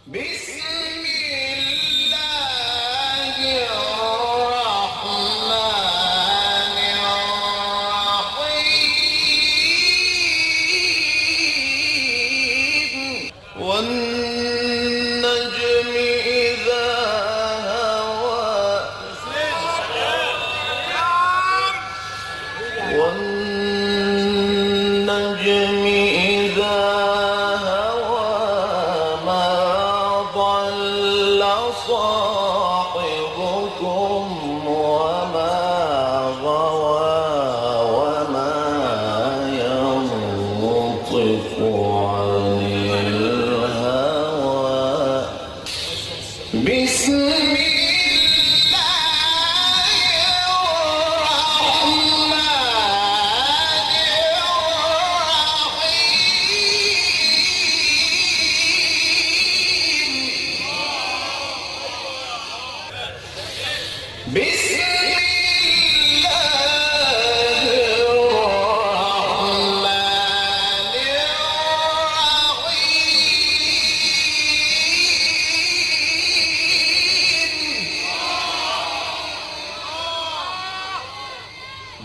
بسم الله الرحمن الرحيم والنجم إذا هوى والنجم إذا ضل صاحبكم وما غوى وما ينطق عن الهوى بسم بسم الله الرحمن الرحيم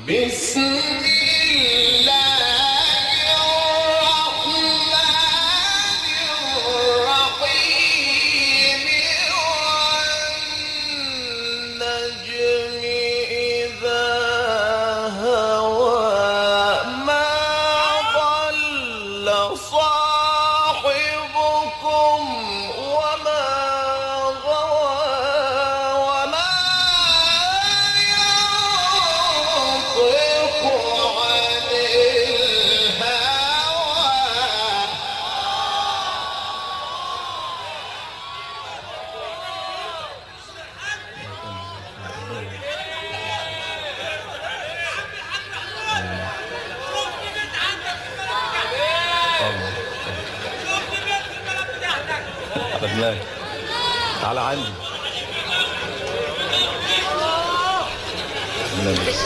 بسم صاحبكم وما غوى وما ينطق عن الهوى بدناك تعال عندي نلبس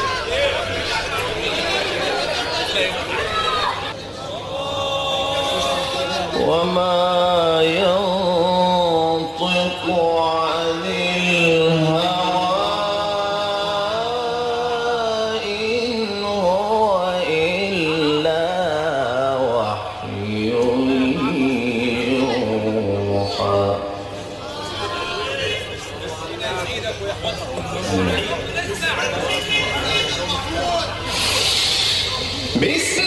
وما ينطق عن الهوى إن هو إلا وحي يوحى بسم